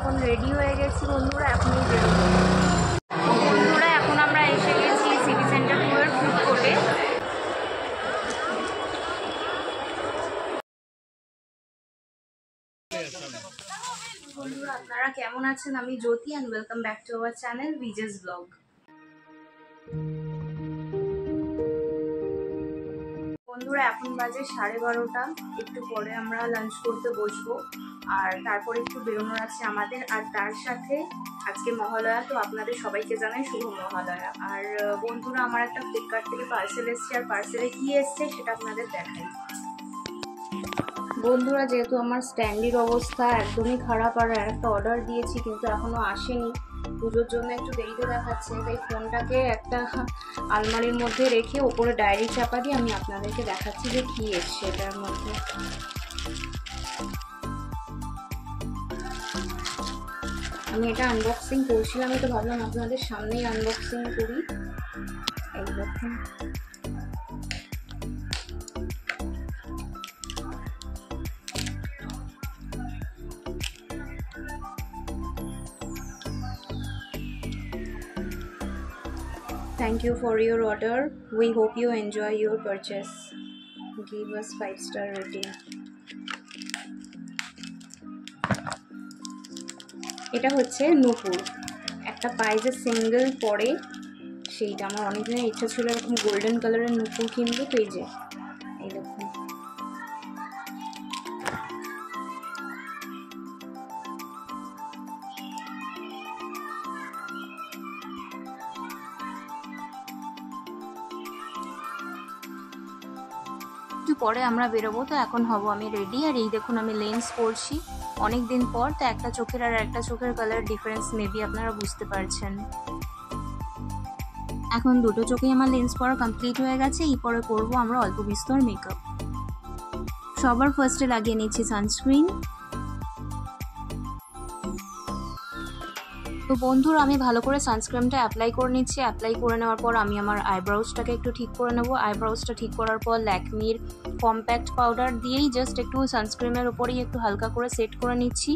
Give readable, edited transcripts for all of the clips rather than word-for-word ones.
এখন রেডি হয়ে গেছি বন্ধুরা, এখনই বেরোবো। বন্ধুরা এখন আমরা এসে গেছি সিটি সেন্টার 2 এর ফুড কোর্টে। বন্ধুরা আপনারা কেমন আছেন? আমি Jyoti and welcome back to our channel ভিজেস ব্লগ। বন্ধুরা এখন বাজে 12:30, একটু পরে আমরা লাঞ্চ করতে বসবো, আর তারপর একটু বেরোনোর আছে আমাদের। আর তার সাথে আজকে মহালয়া, তো আপনাদের সবাইকে জানাই শুভ মহালয়া। আর বন্ধুরা আমার একটা ফ্লিপকার্ট থেকে পার্সেল এসছে, আর পার্সেলে কি এসছে সেটা আপনাদের দেখাই। বন্ধুরা যেহেতু আমার স্ট্যান্ডির অবস্থা একদমই খারাপ, আর একটা অর্ডার দিয়েছি কিন্তু এখনো আসেনি, পুজোর জন্য একটু দেরিতে দেখাচ্ছে, তাই ফোনটাকে একটা আলমারির মধ্যে রেখে ওপরে ডায়েরি চাপা দিয়ে আমি আপনাদেরকে দেখাচ্ছি যে কি এসছে এটার মধ্যে। আমি এটা আনবক্সিং করছিলাম, তো ভাবলাম আপনাদের সামনেই আনবক্সিং করি। এই দেখুন, Thank you for your order. We hope you enjoy your purchase. Give us 5-star rating. এটা হচ্ছে নূপুর, একটা পায়ে সিঙ্গেল পরে, সেইটা আমার অনেকদিনের ইচ্ছা ছিল এরকম গোল্ডেন কালারের নূপুর কিনবো। তো এই যে এই দেখুন, পরে আমরা বেরোবো। তো এখন হব আমি রেডি, আর এই দেখুন আমি লেন্স পরছি অনেক দিন পর। তো একটা চোখের আর একটা চোখের কালার ডিফারেন্স মেবি আপনারা বুঝতে পারছেন। এখন দুটো চোখেই আমার লেন্স পরা কমপ্লিট হয়ে গেছে। এই পরে করবো আমরা অল্প বিস্তর মেকআপ। সবার ফার্স্টে লাগিয়ে নিচ্ছি সানস্ক্রিন। তো বন্ধুরা আমি ভালো করে সানস্ক্রিনটা অ্যাপ্লাই করে নিচ্ছি। অ্যাপ্লাই করে নেওয়ার পর আমি আমার আইব্রাউজটাকে একটু ঠিক করে নেব। আইব্রাউজটা ঠিক করার পর ল্যাকমির কম্প্যাক্ট পাউডার দিয়েই জাস্ট একটু সানস্ক্রিনের উপরেই একটু হালকা করে সেট করে নিচ্ছি।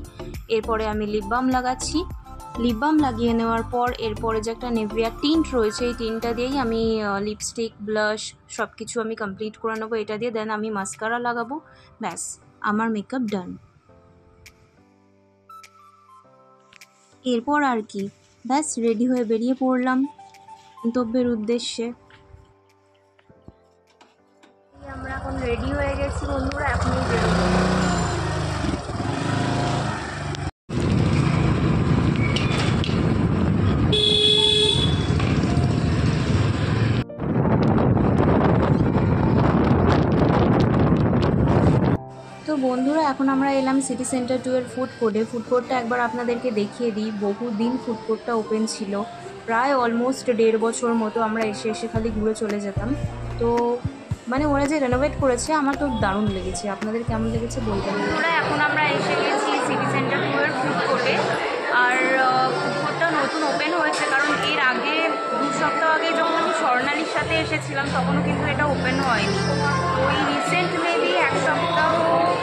এরপরে আমি লিপ বাম লাগাচ্ছি। লিপ বাম লাগিয়ে নেওয়ার পর এরপরে যে একটা নেভিয়া টিন্ট রয়েছে, এই টিন্টটা দিয়েই আমি লিপস্টিক, ব্লাশ সব কিছু আমি কমপ্লিট করে নেবো এটা দিয়ে। দেন আমি মাস্কারা লাগাবো। ব্যাস আমার মেকআপ ডান। এরপর আর কি, ব্যাস রেডি হয়ে বেরিয়ে পড়লাম গন্তব্যের উদ্দেশ্যে। আমরা এখন রেডি হয়ে গেছি বন্ধুরা, এখনই বেরোবো। তো বন্ধুরা এখন আমরা এলাম সিটি সেন্টার 2 এর ফুড কোর্টে। ফুড কোর্টটা একবার আপনাদেরকে দেখিয়ে দিই। বহুদিন ফুড কোর্টটা ওপেন ছিল, প্রায় অলমোস্ট 1.5 বছর মতো আমরা এসে এসে খালি ঘুরে চলে যেতাম। তো মানে ওরা যে রেনোভেট করেছে আমার তো দারুণ লেগেছে। আপনাদের কেমন লেগেছে বলবেন। বন্ধুরা এখন আমরা এসে গেছি সিটি সেন্টার 2 এর ফুড কোর্টে। আর ফুড কোর্টটা নতুন ওপেন হয়েছে, কারণ এর আগে 2 সপ্তাহ আগে যখন আমি স্বর্ণালীর সাথে এসেছিলাম তখনও কিন্তু এটা ওপেন হয়নি। তো এই রিসেন্ট মেবি 1 সপ্তাহ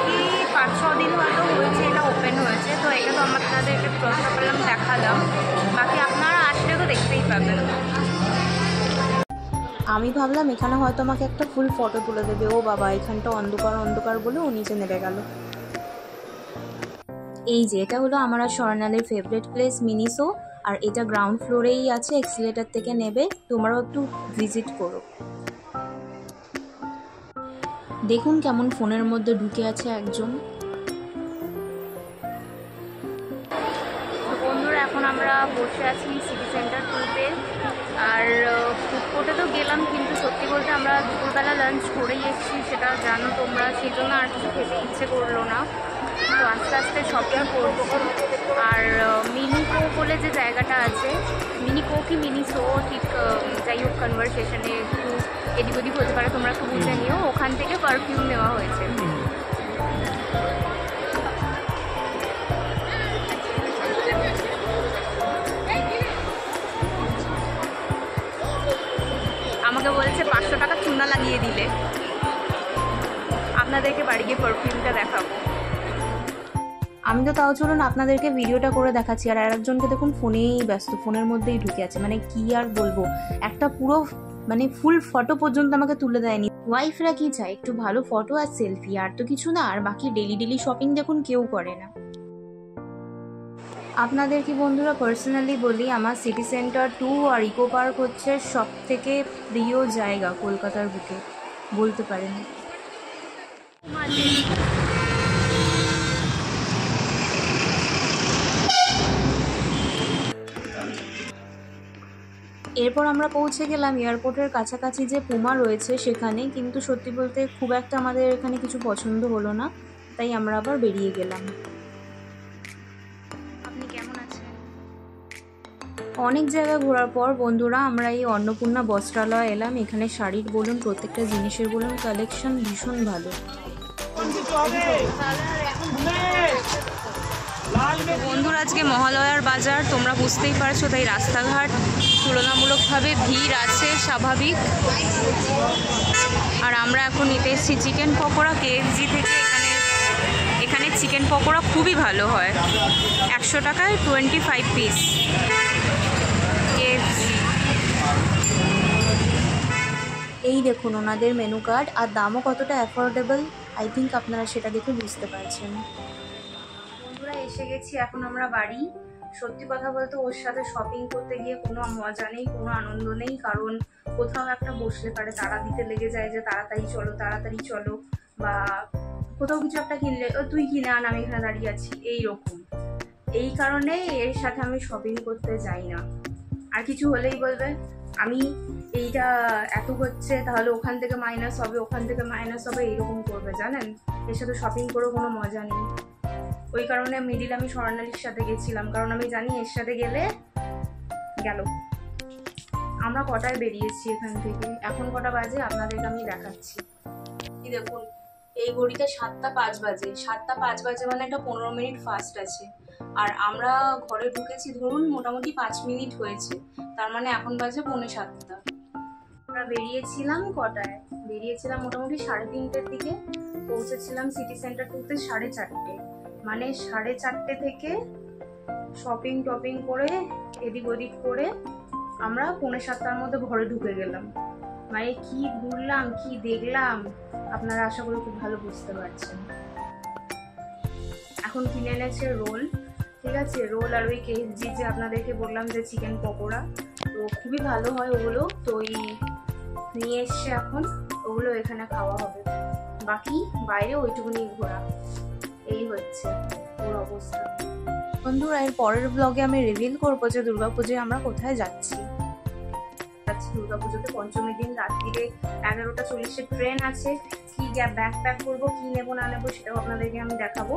কি 5-6 দিন হয়তো হয়েছে এটা ওপেন হয়েছে। তো এটা তো আপনাদেরকে প্রশ্ন করলাম, দেখালাম। বাকি আপনারা আসলে তো দেখতেই পাবেন। আমি ভাবলাম এখানে হয়তো আমাকে একটা ফুল ফটো তুলে দেবে। ও বাবা, এখানটা অন্ধকার অন্ধকার বলে ও নিচে নেমে গেল। এই যে এটা হলো আমার আর স্বর্ণালীর ফেভারিট প্লেস মিনিসো, আর এটা গ্রাউন্ড ফ্লোরেই আছে, এক্সিলেটর থেকে নেবে। তোমরাও একটু ভিজিট করো। দেখুন কেমন ফোনের মধ্যে ঢুকে আছে একজন। বন্ধুরা এখন আমরা বসে আছি সিটি সেন্টার 2-তে। আর ফুড কোর্টে তো গেলাম, কিন্তু সত্যি বলতে আমরা দুপুরবেলা লাঞ্চ করেই এসেছি, সেটা জানো তোমরা, সেই জন্য আর কিছু খেতে ইচ্ছে করলো না। তো আস্তে আস্তে শপিং করবো। আর মিনিকো বলে যে জায়গাটা আছে, মিনিকো কি মিনিসো ঠিক যাই হোক, কনভারসেশনে একটু এদিক ওদিক হতে পারে, তোমরা একটু বুঝে নিও। ওখান থেকে পারফিউম নেওয়া হয়েছে। আমাকে বলছে 500 টাকা চুনা লাগিয়ে দিলে আপনাদেরকে বাড়ি গিয়ে পারফিউমটা দেখাবো। আমি তো তাও চলুন আপনাদেরকে ভিডিওটা করে দেখাচ্ছি, আর আরেকজনকে দেখুন ফোনেই ব্যস্ত, ফোনের মধ্যেই ঢুকে আছে। মানে কি আর বলবো, একটা পুরো মানে ফুল ফটো পর্যন্ত আমাকে তুলে দেয়নি। ওয়াইফরা কি চায়, একটু ভালো ফটো আর সেলফি, আর তো কিছু না। আর বাকি ডেলি শপিং দেখুন কেউ করে না। আপনাদের কি বন্ধুরা পার্সোনালি বলি, আমার সিটি সেন্টার 2 আর ইকো পার্ক হচ্ছে সব থেকে প্রিয় জায়গা কলকাতার বুকে, বলতে পারেন। এরপর আমরা পৌঁছে গেলাম এয়ারপোর্টের কাছাকাছি যে পুমা রয়েছে সেখানে, কিন্তু সত্যি বলতে খুব একটা আমাদের এখানে কিছু পছন্দ হলো না, তাই আমরা আবার বেরিয়ে গেলাম। আপনি কেমন আছেন? অনেক জায়গা ঘোরার পর বন্ধুরা আমরা এই অন্নপূর্ণা বস্ত্রালয় এলাম। এখানে শাড়ির বলুন, প্রত্যেকটা জিনিসের বলুন, কালেকশন ভীষণ ভালো। বন্ধুরা আজকে মহালয়ার বাজার, তোমরা বুঝতেই পারছো, তাই রাস্তাঘাট তুলনামূলকভাবে ভিড় আছে, স্বাভাবিক। আর আমরা এখন নিতে এসেছি চিকেন পকোড়া KFC থেকে। এখানে চিকেন পকোড়া খুবই ভালো হয়, 100 টাকায় 25 পিস KFC। এই দেখুন ওনাদের মেনু কার্ড, আর দামও কতটা অ্যাফোর্ডেবল, আই থিঙ্ক আপনারা সেটা দেখে বুঝতে পারছেন। বন্ধুরা এসে গেছি এখন আমরা বাড়ি। সত্যি কথা বলতে ওর সাথে শপিং করতে গিয়ে কোনো মজা নেই, কোনো আনন্দ নেই, কারণ কোথাও একটা বসলে পারে তাড়া দিতে লেগে যায় যে তাড়াতাড়ি চলো, বা কোথাও কিছু একটা কিনলে তুই কিনে আন, আমি এখানে দাঁড়িয়ে আছি, এইরকম। এই কারণে এর সাথে আমি শপিং করতে যাই না। আর কিছু হলেই বলবে আমি এইটা এত হচ্ছে, তাহলে ওখান থেকে মাইনাস হবে, ওখান থেকে মাইনাস হবে, এইরকম করবে। জানেন, এর সাথে শপিং করেও কোনো মজা নেই। ওই কারণে মিডিল আমি স্বর্ণালীর সাথে গেছিলাম, কারণ আমি জানি এর সাথে গেলে গেল। আমরা কটায় বেরিয়েছি এখান থেকে, এখন কটা বাজে আপনাদেরকে আমি দেখাচ্ছি। দেখুন এই ঘড়িতে 7টা 5 বাজে, 7টা 5 বাজে মানে একটা 15 মিনিট ফাস্ট আছে। আর আমরা ঘরে ঢুকেছি ধরুন মোটামুটি 5 মিনিট হয়েছে, তার মানে এখন বাজে 6:45। আমরা বেরিয়েছিলাম কটায়, বেরিয়েছিলাম মোটামুটি 3:30-র দিকে, পৌঁছেছিলাম সিটি সেন্টার 2-তে 4:30। মানে 4:30 থেকে শপিং টপিং করে এদিক ওদিক করে আমরা 6:45-র মধ্যে ঘরে ঢুকে গেলাম। মানে কি ঘুরলাম, কি দেখলাম, আপনারা আশা করি খুব ভালো বুঝতে পারছেন। এখন কিনে এনেছে রোল, ঠিক আছে, রোল আর ওই KFC যে আপনাদেরকে বললাম যে চিকেন পকোড়া, তো খুবই ভালো হয় ওগুলো, তো ওই নিয়ে এসছে এখন, ওগুলো এখানে খাওয়া হবে। বাকি বাইরে ওইটুকুনি ঘোরা, এই হচ্ছে ওর অবস্থা। বন্ধুরা এর পরের ব্লগে আমি রিভিল করবো যে দুর্গাপুজোয় আমরা কোথায় যাচ্ছি। দুর্গাপুজোতে পঞ্চমীর দিন রাত্রিরে 11টা 40-এ ট্রেন আছে। কি ব্যাগ প্যাক করবো, কি নেবো না নেবো সেটাও আপনাদেরকে আমি দেখাবো।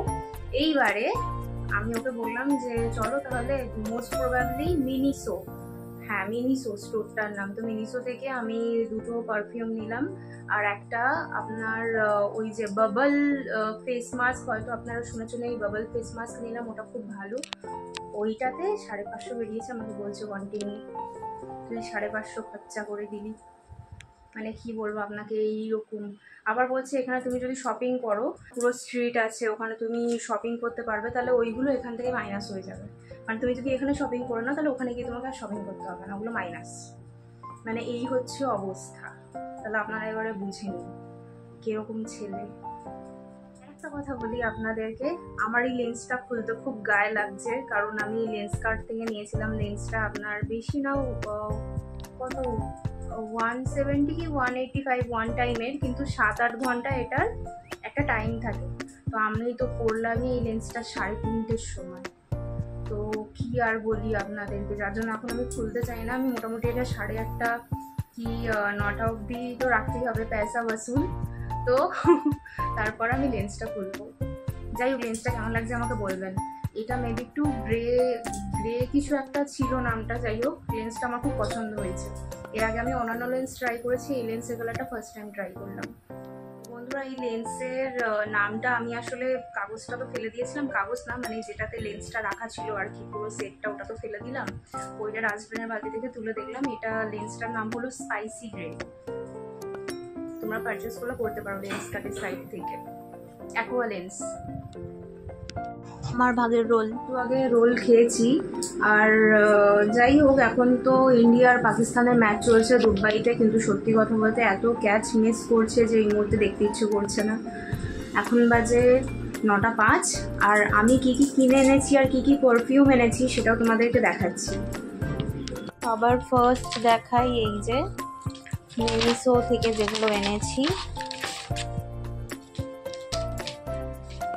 এইবারে আমি ওকে বললাম যে চলো তাহলে মোস্ট প্রবাবলি মিনিসো, হ্যাঁ মিনিসো স্টোরটার নাম, তো মিনিসো থেকে আমি 2টো পারফিউম নিলাম, আর একটা আপনার ওই যে বাবল ফেস মাস্ক, হয়তো আপনারা শুনেছেন, এই বাবল ফেস মাস্ক নিলাম, ওটা খুব ভালো। ওইটাতে 550 বেরিয়েছে। আমাকে বলছে কন্টিনিউ তুই 550 খরচা করে দিলি, মানে কি বলবো আপনাকে, এইরকম। আবার বলছে এখানে তুমি যদি শপিং করো, পুরো স্ট্রিট আছে, ওখানে তুমি শপিং করতে পারবে, তাহলে ওইগুলো এখান থেকে মাইনাস হয়ে যাবে। মানে তুমি যদি এখানে শপিং করো না, তাহলে ওখানে গিয়ে তোমাকে আর শপিং করতে হবে না, ওগুলো মাইনাস। মানে এই হচ্ছে অবস্থা। তাহলে আপনারা এবারে বুঝে নিন কিরকম ছেলে। একটা কথা বলি আপনাদেরকে, আমার এই লেন্সটা খুলতে খুব গায়ে লাগছে, কারণ আমি লেন্স কার্ট থেকে নিয়েছিলাম লেন্সটা, আপনার বেশি নাও কত 170 কি 185 ওয়ান টাইমের, কিন্তু 7-8 ঘন্টা এটার একটা টাইম থাকে। তো আমি তো পড়লামই এই লেন্সটা 3:30-র সময়, তো কি আর বলি আপনাদেরকে, যার জন্য এখন আমি খুলতে চাই না। আমি মোটামুটি এটা 8:30 কি 9টা অবধি তো রাখতেই হবে, পয়সা ওয়াসুল, তো তারপর আমি লেন্সটা খুলবো। যাই হোক, লেন্সটা কেমন লাগছে আমাকে বলবেন। এটা মেবি একটু গ্রে কিছু একটা ছিল নামটা, যাই হোক লেন্সটা আমার খুব পছন্দ হয়েছে। এর আগে আমি অন্যান্য লেন্স ট্রাই করেছি, এই লেন্সের কালারটা ফার্স্ট টাইম ট্রাই করলাম। বন্ধুরা এই লেন্সের নামটা আমি আসলে, কাগজটা তো ফেলে দিয়েছিলাম, কাগজ না মানে যেটাতে লেন্সটা রাখা ছিল আর কি, পুরো সেটটা ওটা তো ফেলে দিলাম, ওইটা ডাস্টবিনের বালতি থেকে তুলে দেখলাম, এটা লেন্সটার নাম হলো স্পাইসি গ্রে। তোমরা পারচেস করলে করতে পারো লেন্স কার্টের সাইট থেকে, অ্যাকোয়া লেন্স। আমার ভাগের রোল। একটু আগে রোল খেয়েছি। আর যাই হোক, এখন তো ইন্ডিয়া আর পাকিস্তানের ম্যাচ চলছে দুবাইতে, কিন্তু সত্যি কথা বলতে এত ক্যাচ মিস করছে যে এই মুহূর্তে দেখতে ইচ্ছে করছে না। এখন বাজে 9:05, আর আমি কি কি কিনে এনেছি আর কি কি পারফিউম এনেছি সেটাও তোমাদেরকে দেখাচ্ছি। সবার ফার্স্ট দেখাই এই যে মিনিসো থেকে যেগুলো এনেছি।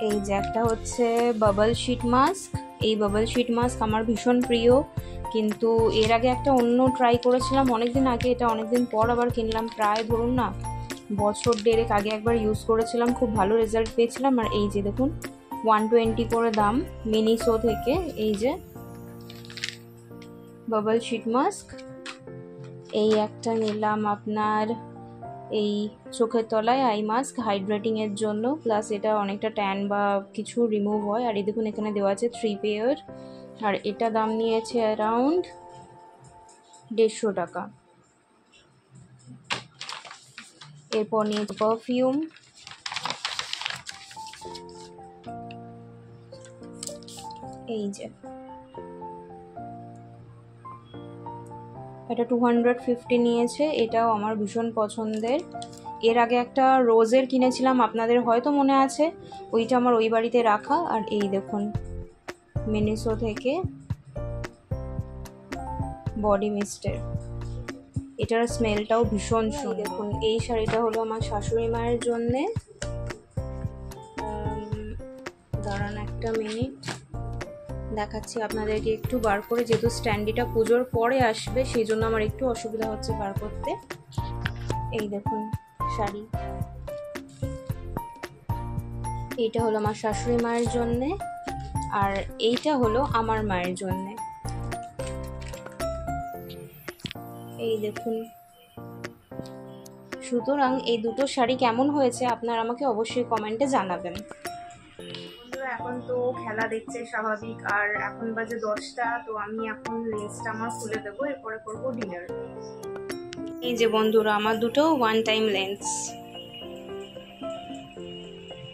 এই যে একটা হচ্ছে বাবল শিট মাস্ক। এই বাবল শিট মাস্ক আমার ভীষণ প্রিয়, কিন্তু এর আগে একটা অন্য ট্রাই করেছিলাম অনেকদিন আগে, এটা অনেকদিন পর আবার কিনলাম। প্রায় ধরুন না বছর দেড়েক আগে একবার ইউজ করেছিলাম, খুব ভালো রেজাল্ট পেয়েছিলাম। আর এই যে দেখুন 120 করে দাম মিনিসো থেকে। এই যে বাবল শিট মাস্ক। এই একটা নিলাম আপনার এই চোখের তলায় আই মাস্ক হাইড্রেটিংয়ের জন্য, প্লাস এটা অনেকটা ট্যান বা কিছু রিমুভ হয়। আর এই দেখুন এখানে দেওয়া আছে 3 পেয়ার, আর এটা দাম নিয়েছে অ্যারাউন্ড 150 টাকা। এরপর নিয়েছে পারফিউম। এই যে এটা 250 নিয়েছে, এটাও আমার ভীষণ পছন্দের। এর আগে একটা রোজের কিনেছিলাম, আপনাদের হয়তো মনে আছে, ওইটা আমার ওই বাড়িতে রাখা। আর এই দেখুন মিনিসো থেকে বডি মিস্টের, এটার স্মেলটাও ভীষণ সুন্দর। দেখুন এই শাড়িটা হলো আমার শাশুড়ি মায়ের জন্যে। দাঁড়ান একটা মিনিট দেখাচ্ছি আপনাদেরকে একটু বার করে, যেহেতু স্ট্যান্ডিটা পুজোর পরে আসবে সেই জন্য আমার একটু অসুবিধা হচ্ছে বার করতে। এই দেখুন শাড়ি, এইটা হলো আমার শাশুড়ি মায়ের জন্যে, আর এইটা হলো আমার মায়ের জন্যে। এই দেখুন। সুতরাং এই দুটো শাড়ি কেমন হয়েছে আপনারা আমাকে অবশ্যই কমেন্টে জানাবেন। এখন তো খেলা দেখছে স্বাভাবিক, আর এখন বাজে 10টা, তো আমি এখন লেন্সটা আমার খুলে দেবো, এরপরে করবো ডিনার। এই যে বন্ধুরা আমার দুটো ওয়ান টাইম লেন্স।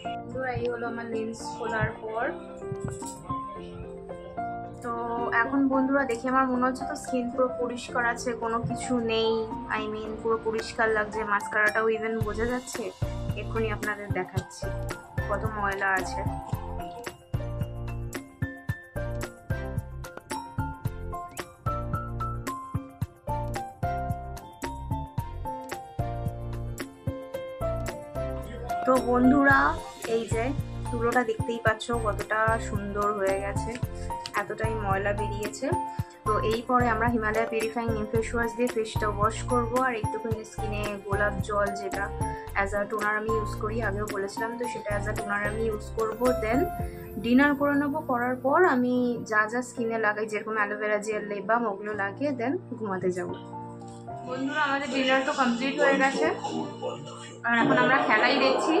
বন্ধুরা এই হলো আমার লেন্স খোলার পর। তো এখন বন্ধুরা দেখে আমার মনে হচ্ছে তো স্কিন পুরো পরিষ্কার আছে, কোনো কিছু নেই, আই মিন পুরো পরিষ্কার লাগছে। মাস্কারাটাও ইভেন বোঝা যাচ্ছে, এক্ষুনি আপনাদের দেখাচ্ছি কত ময়লা আছে। তো বন্ধুরা এই যে চুলোটা দেখতেই পাচ্ছ কতটা সুন্দর হয়ে গেছে, এতটাই ময়লা বেরিয়েছে। তো এই পরে আমরা হিমালয়া পিউরিফাইং নিম ফেস ওয়াশ দিয়ে ফেসটা ওয়াশ করবো, আর একটুখানি স্কিনে গোলাপ জল, যেটা অ্যাজ আ টোনার আমি ইউজ করি, আগেও বলেছিলাম, তো সেটা অ্যাজ আ টোনার আমি ইউজ করবো। দেন ডিনার করে নেবো, করার পর আমি যা যা স্কিনে লাগাই, যেরকম অ্যালোভেরা জেল, লেপ বাম, ওগুলো লাগিয়ে দেন ঘুমাতে যাবো। বন্ধুরা আমাদের ডিনার তো কমপ্লিট হয়ে গেছে, আর এখন আমরা খেলাই দেখছি,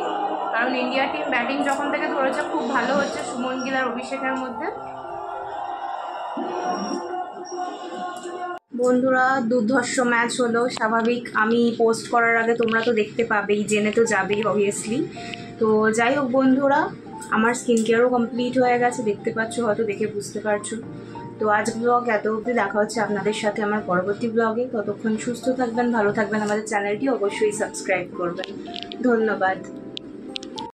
কারণ ইন্ডিয়া টিম ব্যাটিং যখন থেকে ধরেছে খুব ভালো হচ্ছে সুমন গিল আর অভিষেকের মধ্যে। বন্ধুরা দুর্ধর্ষ ম্যাচ হলো, স্বাভাবিক আমি পোস্ট করার আগে তোমরা তো দেখতে পাবেই, জেনে তো যাবেই অবভিয়াসলি। তো যাই হোক বন্ধুরা, আমার স্কিন কেয়ারও কমপ্লিট হয়ে গেছে, দেখতে পাচ্ছ, হয়তো দেখে বুঝতে পারছো। তো আজ ব্লগ এত অবধি, দেখা হচ্ছে আপনাদের সাথে আমার পরবর্তী ব্লগে। ততক্ষণ সুস্থ থাকবেন, ভালো থাকবেন, আমাদের চ্যানেলটি অবশ্যই সাবস্ক্রাইব করবেন। ধন্যবাদ।